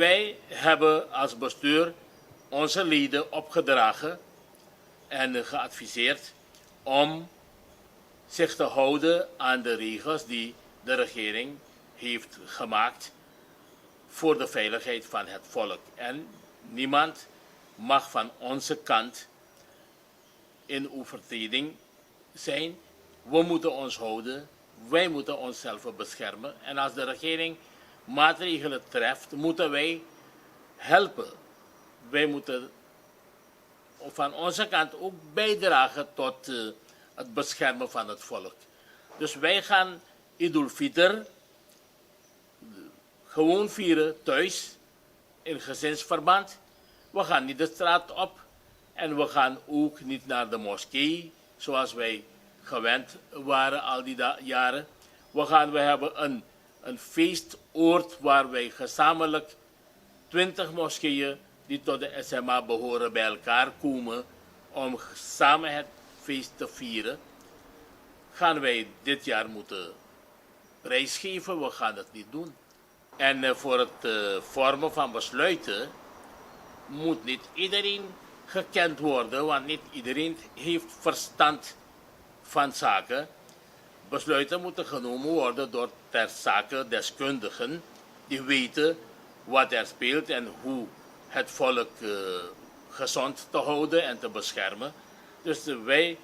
Wij hebben als bestuur onze leden opgedragen en geadviseerd om zich te houden aan de regels die de regering heeft gemaakt voor de veiligheid van het volk. En niemand mag van onze kant in overtreding zijn. We moeten ons houden, wij moeten onszelf beschermen. En als de regering maatregelen treft, moeten wij helpen. Wij moeten van onze kant ook bijdragen tot het beschermen van het volk. Dus wij gaan Idul Fitr gewoon vieren thuis, in gezinsverband. We gaan niet de straat op en we gaan ook niet naar de moskee, zoals wij gewend waren al die jaren. We hebben een feestoord waar wij gezamenlijk 20 moskeeën die tot de SMA behoren bij elkaar komen om samen het feest te vieren. Gaan wij dit jaar moeten prijsgeven, we gaan het niet doen. En voor het vormen van besluiten moet niet iedereen gekend worden, want niet iedereen heeft verstand van zaken. Besluiten moeten genomen worden door ter zake deskundigen die weten wat er speelt en hoe het volk gezond te houden en te beschermen. Dus wij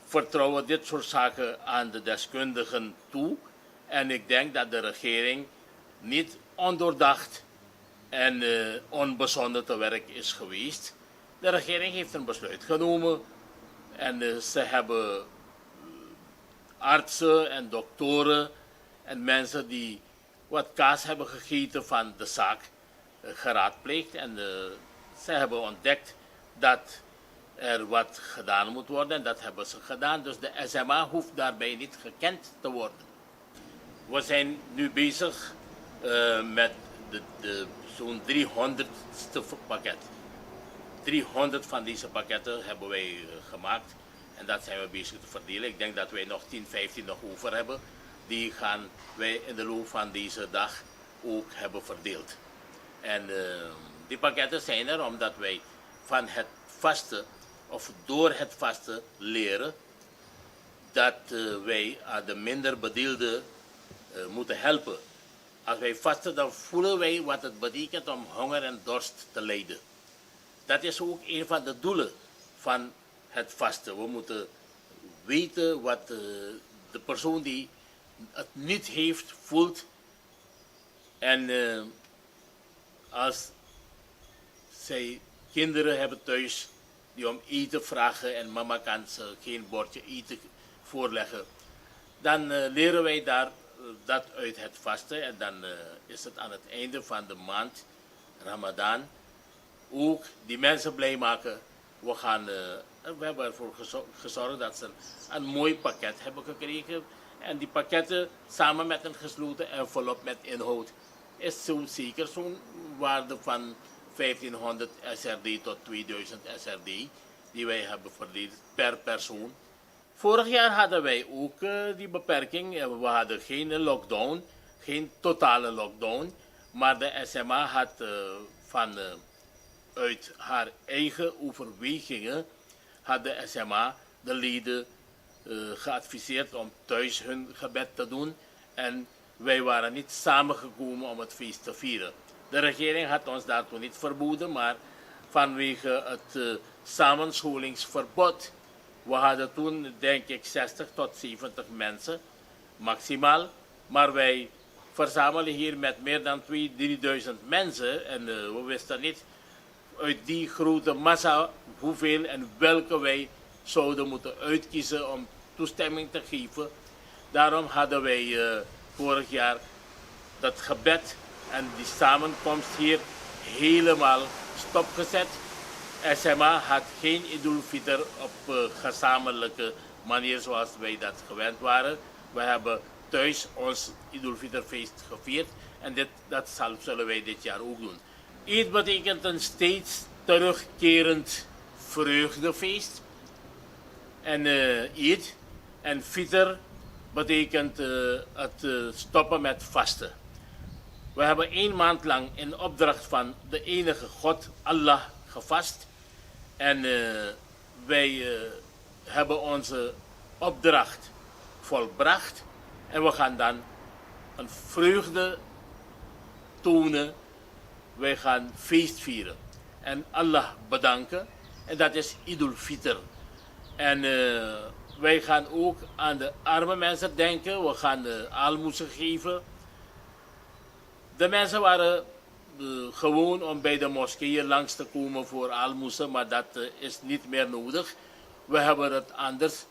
vertrouwen dit soort zaken aan de deskundigen toe. En ik denk dat de regering niet ondoordacht en onbezonnen te werk is geweest. De regering heeft een besluit genomen en ze hebben artsen en doktoren en mensen die wat kaas hebben gegeten van de zaak geraadpleegd. En ze hebben ontdekt dat er wat gedaan moet worden en dat hebben ze gedaan. Dus de SMA hoeft daarbij niet gekend te worden. We zijn nu bezig met zo'n 300ste pakket. 300 van deze pakketten hebben wij gemaakt en dat zijn we bezig te verdelen. Ik denk dat wij nog 10, 15 nog over hebben. Die gaan wij in de loop van deze dag ook hebben verdeeld. En die pakketten zijn er omdat wij van het vasten of door het vasten leren dat wij aan de minder bedeelden moeten helpen. Als wij vasten, dan voelen wij wat het betekent om honger en dorst te lijden. Dat is ook een van de doelen van het vasten. We moeten weten wat de persoon die het niet heeft, voelt. En als zij kinderen hebben thuis die om eten vragen en mama kan ze geen bordje eten voorleggen, dan leren wij dat uit het vasten. En dan is het aan het einde van de maand Ramadan ook die mensen blij maken. We hebben ervoor gezorgd dat ze een mooi pakket hebben gekregen. En die pakketten samen met een gesloten envelop met inhoud is zeker zo'n waarde van 1500 SRD tot 2000 SRD die wij hebben verdeeld per persoon. Vorig jaar hadden wij ook die beperking. We hadden geen lockdown, geen totale lockdown. Maar de SMA had uit haar eigen overwegingen had de SMA de leden geadviseerd om thuis hun gebed te doen. En wij waren niet samengekomen om het feest te vieren. De regering had ons daartoe niet verboden, maar vanwege het samenscholingsverbod. We hadden toen denk ik 60 tot 70 mensen maximaal. Maar wij verzamelen hier met meer dan 2.000-3.000 mensen. En we wisten niet uit die grote massa hoeveel en welke wij zouden moeten uitkiezen om toestemming te geven. Daarom hadden wij vorig jaar dat gebed en die samenkomst hier helemaal stopgezet. SMA had geen Idul Fitr op gezamenlijke manier zoals wij dat gewend waren. We hebben thuis ons Idul Fitr feest gevierd en dat zullen wij dit jaar ook doen. Eid betekent een steeds terugkerend vreugdefeest. En Eid en Fitr betekent het stoppen met vasten. We hebben 1 maand lang in opdracht van de enige God, Allah, gevast. En wij hebben onze opdracht volbracht. En we gaan dan een vreugde tonen. Wij gaan feest vieren. En Allah bedanken. En dat is Idul Fitr. En wij gaan ook aan de arme mensen denken. We gaan de aalmoezen geven. De mensen waren gewoon om bij de moskeeën langs te komen voor aalmoezen, maar dat is niet meer nodig. We hebben het anders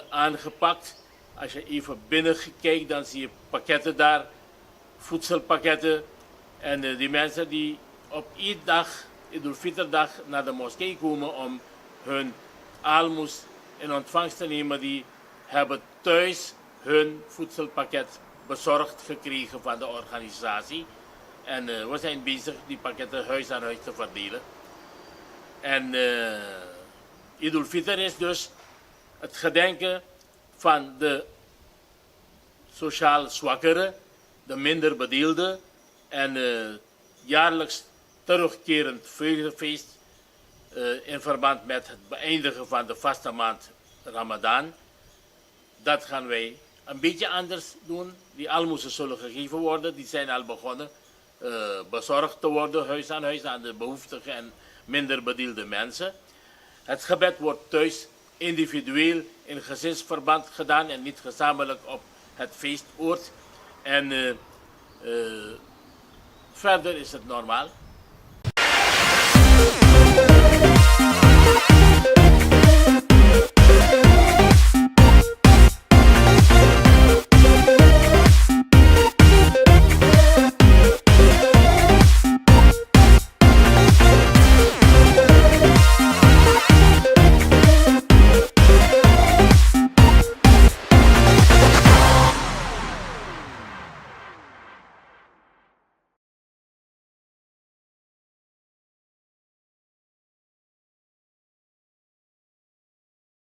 aangepakt. Als je even binnen kijkt, dan zie je pakketten daar, voedselpakketten. En die mensen die op iedere dag, Idul Fitr dag, naar de moskee komen om hun aalmoes in ontvangst te nemen, die hebben thuis hun voedselpakket bezorgd gekregen van de organisatie. En we zijn bezig die pakketten huis aan huis te verdelen. En Idul Fitr is dus het gedenken van de sociaal zwakkeren, de minder bedeelden en jaarlijks terugkerend vreugdefeest in verband met het beëindigen van de vaste maand Ramadan. Dat gaan wij een beetje anders doen. Die aalmoezen zullen gegeven worden, die zijn al begonnen bezorgd te worden, huis aan de behoeftige en minder bedeelde mensen. Het gebed wordt thuis individueel in gezinsverband gedaan en niet gezamenlijk op het feestoord. En verder is het normaal.